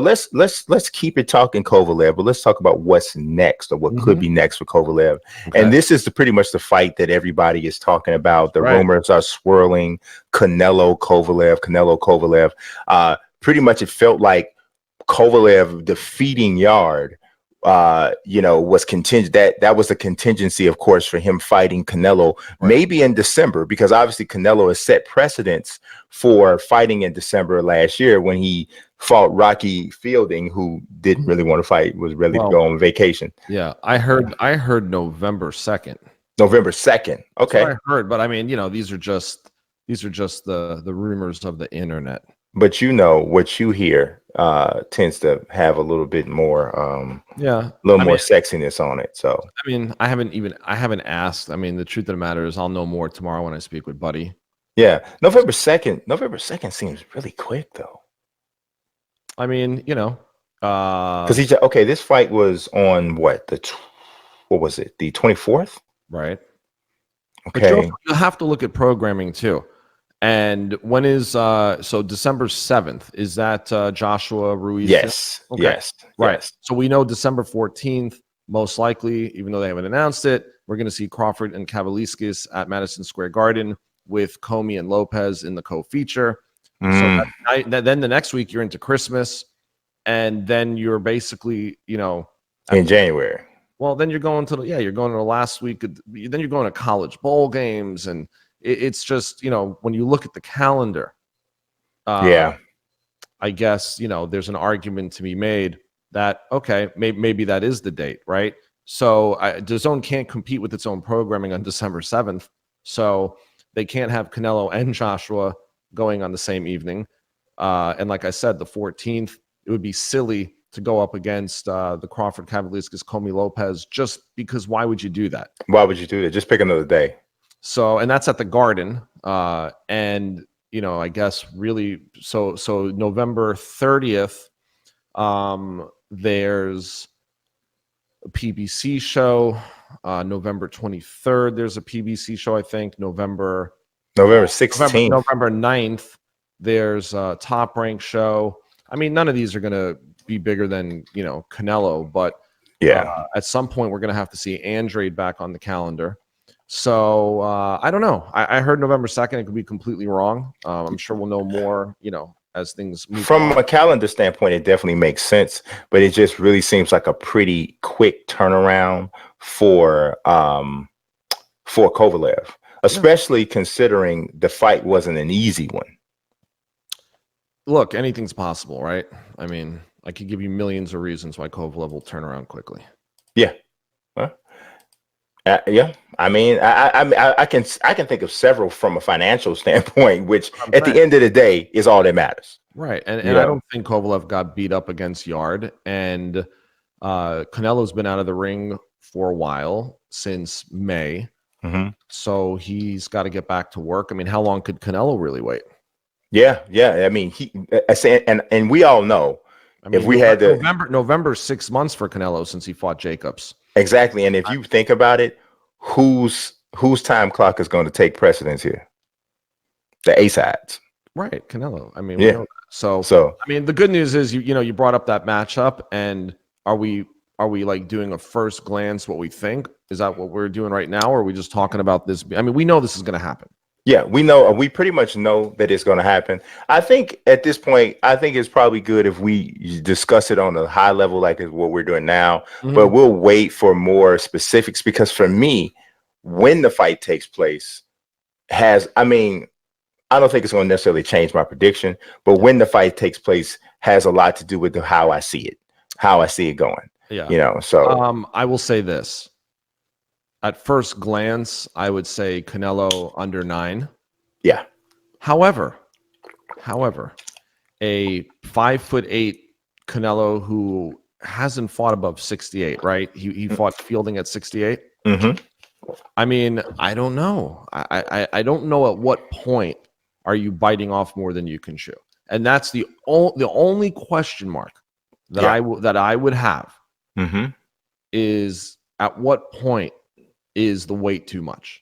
let's keep it talking Kovalev, but let's talk about what's next or what could be next for Kovalev. Okay. And this is pretty much the fight that everybody is talking about. The rumors are swirling. Canelo Kovalev. Pretty much it felt like Kovalev defeating Yard was contingent. That was a contingency, of course, for him fighting Canelo maybe in December, because obviously Canelo has set precedents for fighting in December last year when he fought Rocky Fielding, who didn't really want to fight, was ready to go on vacation. Yeah, I heard November 2nd. November 2nd. Okay. That's what I heard, but I mean, these are just the rumors of the internet. But what you hear tends to have a little bit more more sexiness on it. So I mean, I haven't asked. I mean, the truth of the matter is I'll know more tomorrow when I speak with Buddy. Yeah. November 2nd seems really quick though. I mean, because this fight was on what was it? The 24th? Right. Okay. But you have to look at programming too. And when is so December 7th? Is that Joshua Ruiz? Yes. Okay. Yes. Right. Yes. So we know December 14th, most likely, even though they haven't announced it, we're going to see Crawford and Kavaliauskas at Madison Square Garden with Comey and Lopez in the co-feature. So then the next week you're into Christmas, and then you're basically, in January. Well, then you're going to the last week. Then you're going to college bowl games, and it's just, when you look at the calendar, I guess, there's an argument to be made that, okay, maybe that is the date, right? So DAZN can't compete with its own programming on December 7th. So they can't have Canelo and Joshua going on the same evening. And like I said, the 14th, it would be silly to go up against the Crawford, Kavaliauskas, Comey, Lopez, just because why would you do that? Why would you do that? Just pick another day. So, and that's at the Garden. And, I guess really, so November 30th, there's a PBC show. November 23rd, there's a PBC show, I think. November 16th. November 9th, there's a Top Rank show. I mean, none of these are going to be bigger than, Canelo, but at some point we're going to have to see Andrade back on the calendar. So I don't know. I heard November 2nd. It could be completely wrong. I'm sure we'll know more, as things move from on. a calendar standpoint. It definitely makes sense, but it just really seems like a pretty quick turnaround for Kovalev, especially considering the fight wasn't an easy one. Look, anything's possible, right? I mean, I could give you millions of reasons why Kovalev will turn around quickly. Yeah. Yeah, I mean, I can think of several from a financial standpoint, which at the end of the day is all that matters. Right, and I don't think Kovalev got beat up against Yard, and Canelo's been out of the ring for a while, since May, so he's got to get back to work. I mean, how long could Canelo really wait? Yeah. I mean, and we all know. I mean, if we had November 6 months for Canelo since he fought Jacobs. Exactly. And if you think about it, whose time clock is going to take precedence here? The A-sides. Right. Canelo. I mean, we know that. So I mean, the good news is you brought up that matchup, and are we like doing a first glance what we think? Is that what we're doing right now, or are we just talking about this? I mean, we know this is going to happen. Yeah, we pretty much know that it's going to happen. I think at this point, it's probably good if we discuss it on a high level, like what we're doing now, but we'll wait for more specifics, because for me, when the fight takes place I don't think it's going to necessarily change my prediction, but when the fight takes place has a lot to do with how I see it going. Yeah. So I will say this. At first glance, I would say Canelo under 9. Yeah. However, a 5'8" Canelo who hasn't fought above 68, right? He fought Fielding at 68. I mean, I don't know. I don't know at what point are you biting off more than you can chew, and that's the only question mark that I would have is at what point is the weight too much?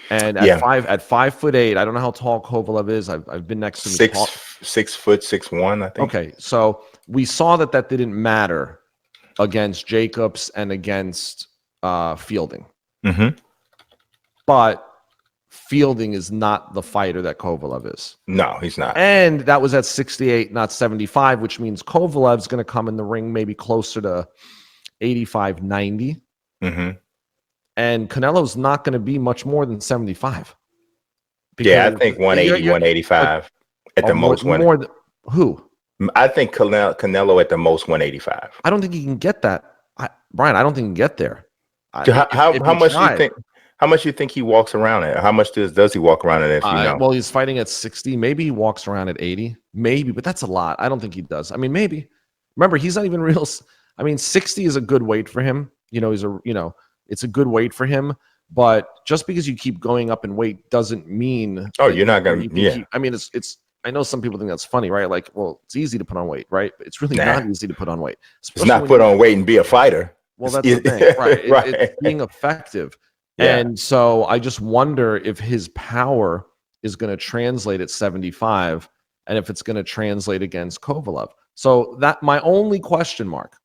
And at 5'8", I don't know how tall Kovalev is. I've been next to him. 6 foot 6'1", I think. Okay, so we saw that didn't matter against Jacobs and against Fielding. Mm-hmm. But Fielding is not the fighter that Kovalev is. No, he's not. And that was at 68, not 75, which means Kovalev's going to come in the ring maybe closer to 85, 90. Mm-hmm. And Canelo's not going to be much more than 75. Yeah, I think 180, 185 at the most. More than who? I think Canelo at the most 185. I don't think he can get that. Brian, I don't think he can get there. How much do you think? How much do you think he walks around at? How much does he walk around at? If you know, well, he's fighting at 60. Maybe he walks around at 80. Maybe, but that's a lot. I don't think he does. I mean, maybe. Remember, he's not even real. I mean, 60 is a good weight for him. It's a good weight for him. But just because you keep going up in weight doesn't mean. Oh, you're not going to. Yeah. I mean, it's. I know some people think that's funny, right? Like, well, it's easy to put on weight, right? But it's really not easy to put on weight. It's not put on weight and be a fighter. Well, that's the thing, right? Right. It's being effective. Yeah. And so I just wonder if his power is going to translate at 75 and if it's going to translate against Kovalev. So that my only question mark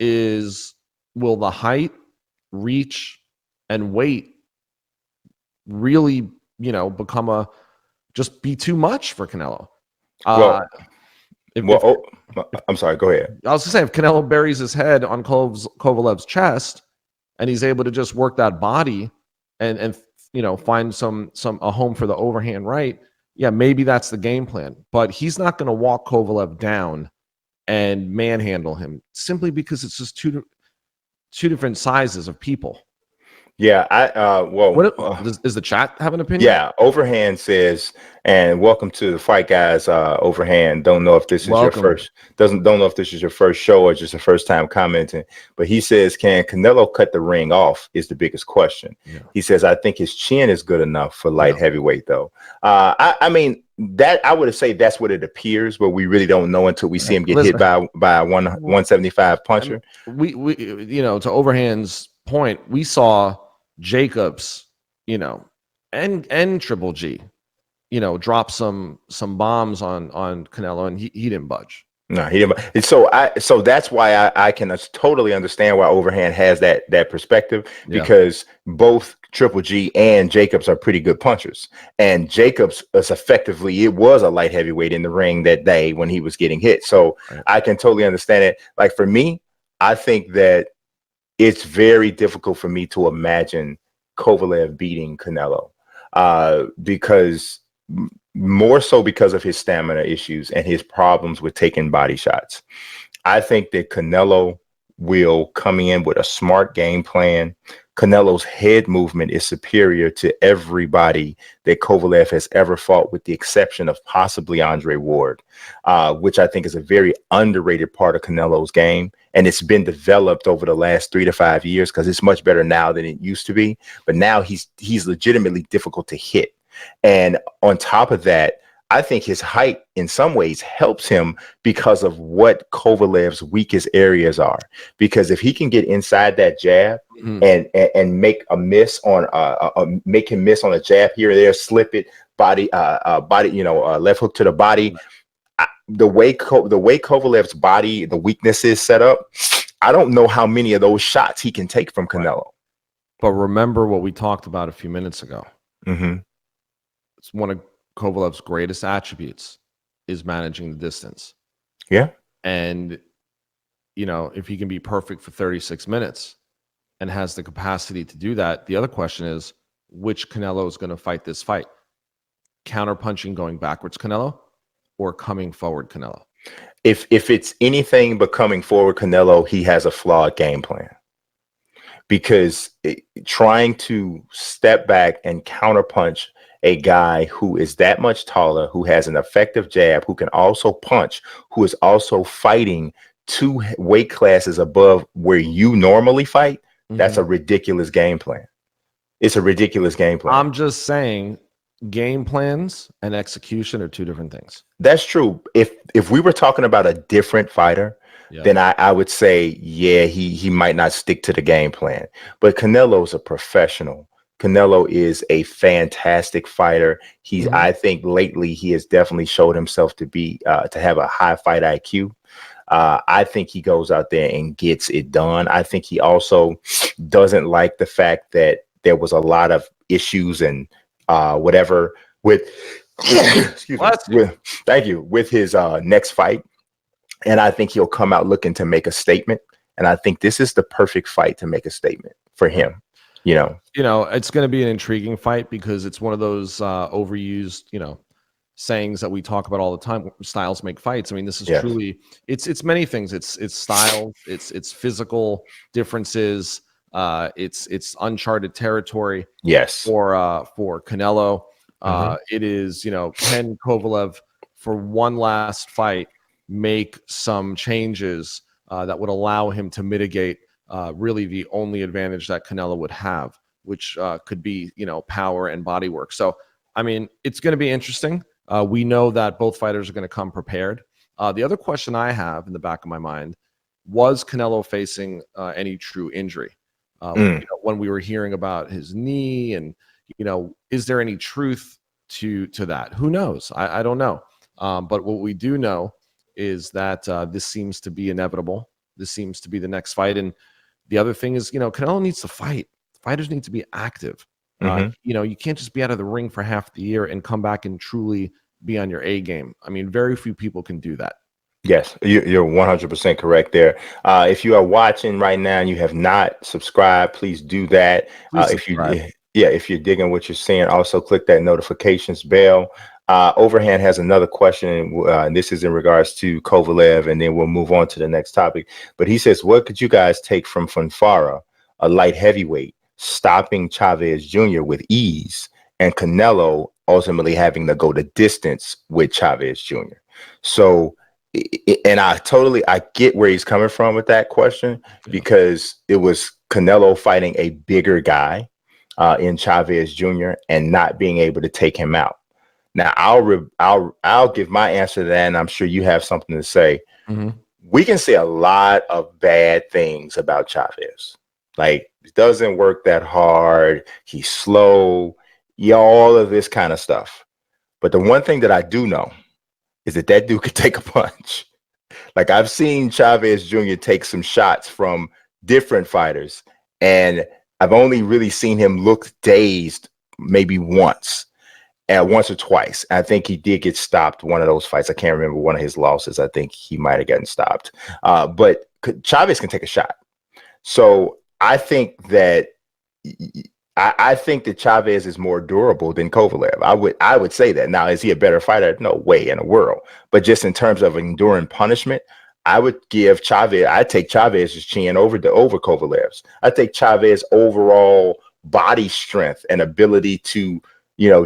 is, will the height, reach, and weight really, become just be too much for Canelo? I'm sorry, go ahead. I was going to say, if Canelo buries his head on Kovalev's chest, and he's able to just work that body and find a home for the overhand right, yeah, maybe that's the game plan. But he's not going to walk Kovalev down and manhandle him simply because it's just two different sizes of people. Yeah, does the chat have an opinion? Yeah, Overhand says, and welcome to the Fight Guys. Overhand, don't know if this is your first. Don't know if this is your first show or just the first time commenting. But he says, can Canelo cut the ring off? Is the biggest question. Yeah. He says, I think his chin is good enough for light heavyweight, though. I mean, that I would say that's what it appears, but we really don't know until we see him get hit by a 175 puncher. We to Overhand's point, we saw Jacobs, and Triple G, drop some bombs on Canelo, and he didn't budge. No, he didn't. So that's why I can totally understand why Overhand has that perspective, because both Triple G and Jacobs are pretty good punchers, and Jacobs was it was a light heavyweight in the ring that day when he was getting hit. So I can totally understand it. Like for me, I think that it's very difficult for me to imagine Kovalev beating Canelo because more so because of his stamina issues and his problems with taking body shots. I think that Canelo will come in with a smart game plan. Canelo's head movement is superior to everybody that Kovalev has ever fought, with the exception of possibly Andre Ward, which I think is a very underrated part of Canelo's game. And it's been developed over the last 3 to 5 years because it's much better now than it used to be. But now he's legitimately difficult to hit. And on top of that, I think his height in some ways helps him because of what Kovalev's weakest areas are. Because if he can get inside that jab and make a miss on make him miss on a jab here or there, slip it, body, left hook to the body. The way Kovalev's body, the weakness is set up, I don't know how many of those shots he can take from Canelo. Right. But remember what we talked about a few minutes ago. Mm-hmm. It's one of Kovalev's greatest attributes is managing the distance. Yeah. And, if he can be perfect for 36 minutes and has the capacity to do that, the other question is, which Canelo is going to fight this fight? Counterpunching going backwards Canelo or coming forward Canelo? If it's anything but coming forward Canelo, he has a flawed game plan. Because trying to step back and counterpunch a guy who is that much taller, who has an effective jab, who can also punch, who is also fighting 2 weight classes above where you normally fight, that's a ridiculous game plan. It's a ridiculous game plan. I'm just saying game plans and execution are 2 different things. That's true. If we were talking about a different fighter, then I would say, he might not stick to the game plan. But Canelo's a professional. Canelo is a fantastic fighter. I think lately he has definitely showed himself to have a high fight IQ. I think he goes out there and gets it done. I think he also doesn't like the fact that there was a lot of issues and whatever with excuse me, with thank you, with his next fight. And I think he'll come out looking to make a statement. And I think this is the perfect fight to make a statement for him. It's going to be an intriguing fight because it's one of those overused, sayings that we talk about all the time. Styles make fights. I mean, this is truly it's many things. It's style, it's physical differences, it's uncharted territory. Yes. For Canelo. It is, can Kovalev for one last fight make some changes that would allow him to mitigate really the only advantage that Canelo would have, which could be, power and body work. So, I mean, it's going to be interesting. We know that both fighters are going to come prepared. The other question I have in the back of my mind, was Canelo facing any true injury? When we were hearing about his knee and, is there any truth to that? Who knows? I don't know. But what we do know is that this seems to be inevitable. This seems to be the next fight. And the other thing is, Canelo needs to fight. Fighters need to be active. You can't just be out of the ring for half the year and come back and truly be on your A game. I mean, very few people can do that. Yes, you're 100% correct there. If you are watching right now and you have not subscribed, please do that. If you're digging what you're seeing, also click that notifications bell. Overhand has another question, and this is in regards to Kovalev, and then we'll move on to the next topic. But he says, what could you guys take from Fonfara, a light heavyweight, stopping Chavez Jr. with ease, and Canelo ultimately having to go the distance with Chavez Jr.? So, and I get where he's coming from with that question, because it was Canelo fighting a bigger guy in Chavez Jr. and not being able to take him out. Now, I'll give my answer to that, and I'm sure you have something to say. We can say a lot of bad things about Chavez. Like, it doesn't work that hard. He's slow. All of this kind of stuff. But the one thing that I do know is that dude could take a punch. Like, I've seen Chavez Jr. take some shots from different fighters, and I've only really seen him look dazed maybe once or twice. I think he did get stopped one of those fights. I can't remember one of his losses. I think he might have gotten stopped. But Chavez can take a shot. So I think that Chavez is more durable than Kovalev. I would say that. Now, is he a better fighter? No way in the world. But just in terms of enduring punishment, I would give Chavez. I take Chavez's chin over Kovalev's. I take Chavez overall body strength and ability to,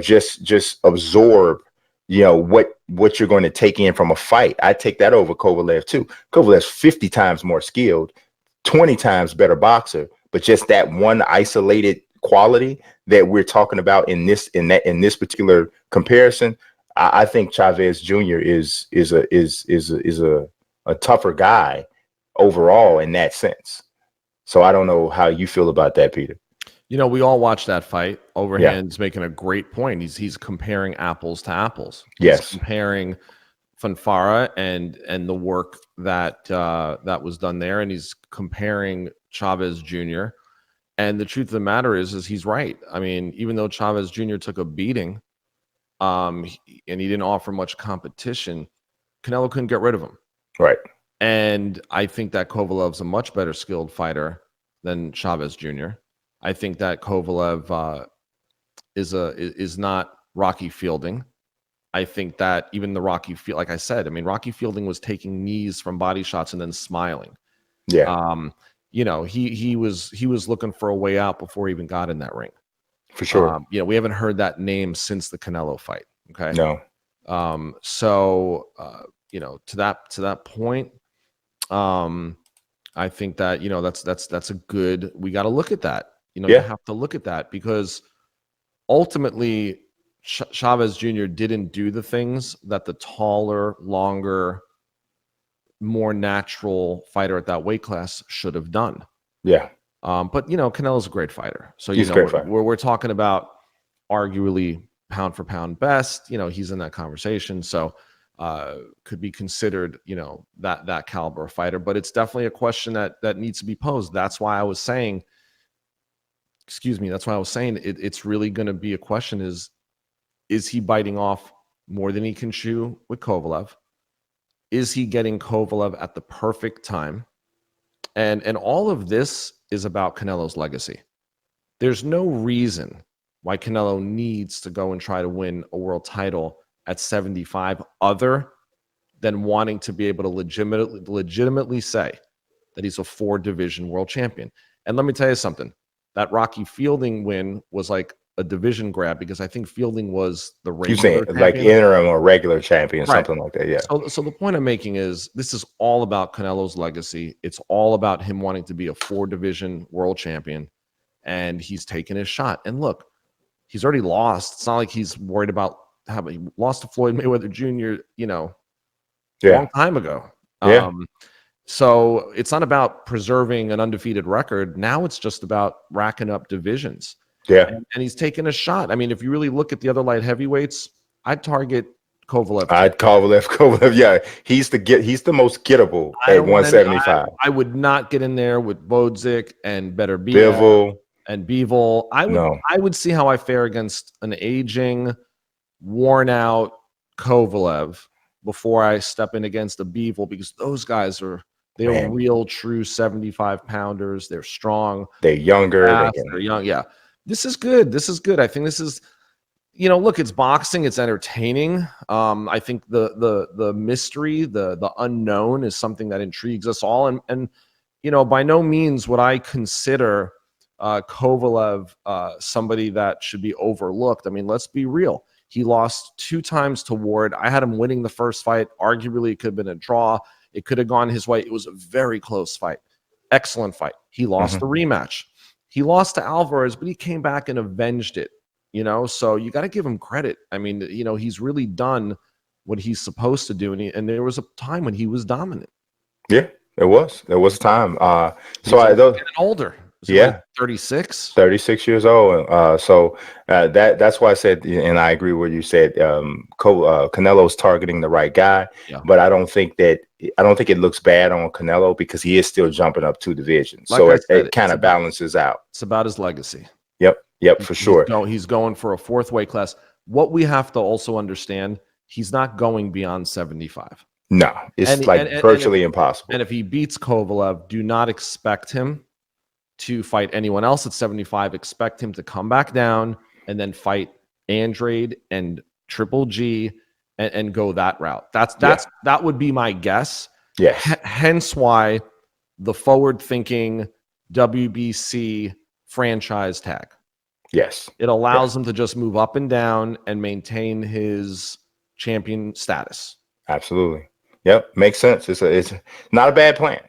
just absorb, what you're going to take in from a fight. I take that over Kovalev too. Kovalev's 50 times more skilled, 20 times better boxer, but just that one isolated quality that we're talking about in this particular comparison, I think Chavez Jr. is a tougher guy overall in that sense. So I don't know how you feel about that, Peter. We all watched that fight. Overhand's making a great point. He's comparing apples to apples. He's comparing Fonfara and the work that was done there, and he's comparing Chavez Jr. And the truth of the matter is he's right. I mean, even though Chavez Jr. took a beating, and he didn't offer much competition, Canelo couldn't get rid of him. Right. And I think that Kovalev's a much better skilled fighter than Chavez Jr. I think that Kovalev is not Rocky Fielding. I think that even the Rocky like I said, Rocky Fielding was taking knees from body shots and then smiling. Yeah. He was looking for a way out before he even got in that ring. For sure. We haven't heard that name since the Canelo fight. Okay. No. So to that point, I think that that's a good. We got to look at that. You have to look at that because ultimately Chavez Jr. didn't do the things that the taller, longer, more natural fighter at that weight class should have done. Yeah. But Canelo's a great fighter. So he's a great fighter. We're talking about arguably pound for pound best. He's in that conversation. So could be considered, that caliber of fighter. But it's definitely a question that needs to be posed. That's why I was saying, it's really going to be a question: is he biting off more than he can chew with Kovalev? Is he getting Kovalev at the perfect time? And all of this is about Canelo's legacy. There's no reason why Canelo needs to go and try to win a world title at 75 other than wanting to be able to legitimately say that he's a 4-division world champion. And let me tell you something. That Rocky Fielding win was like a division grab, because I think Fielding was the regular champion. Like interim or regular champion, right. Something like that. Yeah. So the point I'm making is this is all about Canelo's legacy. It's all about him wanting to be a 4-division world champion, and he's taking his shot. And look, he's already lost. It's not like he's worried about having he lost to Floyd Mayweather Jr., a long time ago. Yeah. So it's not about preserving an undefeated record. Now it's just about racking up divisions. Yeah. And he's taking a shot. I mean, if you really look at the other light heavyweights, I'd target Kovalev. I'd Kovalev. Yeah, he's the most gettable at 175. I would not get in there with Bodzik and Bivol. I would see how I fare against an aging, worn out Kovalev before I step in against a Bivol, because those guys are real true 75 pounders. They're strong. They're younger. They're young. Yeah. This is good. I think this is, look, it's boxing. It's entertaining. I think the mystery, the unknown is something that intrigues us all. And by no means would I consider Kovalev somebody that should be overlooked. I mean, let's be real. He lost 2 times to Ward. I had him winning the first fight. Arguably, it could have been a draw. It could have gone his way. It was a very close fight. Excellent fight. He lost the rematch. He lost to Alvarez, but he came back and avenged it. So you got to give him credit. I mean, he's really done what he's supposed to do. And there was a time when he was dominant. Yeah, there was a time. Getting older. Yeah, 36 years old. That's why I said, and I agree with what you said. Canelo's targeting the right guy, but I don't think it looks bad on Canelo, because he is still jumping up 2 divisions. Like it kind of balances out. It's about his legacy. Yep, for sure. He's going for a 4th weight class. What we have to also understand, he's not going beyond 75. No, it's virtually impossible. And if he beats Kovalev, do not expect him to fight anyone else at 75. Expect him to come back down and then fight Andrade and Triple G and go that route. That would be my guess. Yes. Hence why the forward-thinking WBC franchise tag. Yes. It allows him to just move up and down and maintain his champion status. Absolutely. Yep. Makes sense. It's not a bad plan.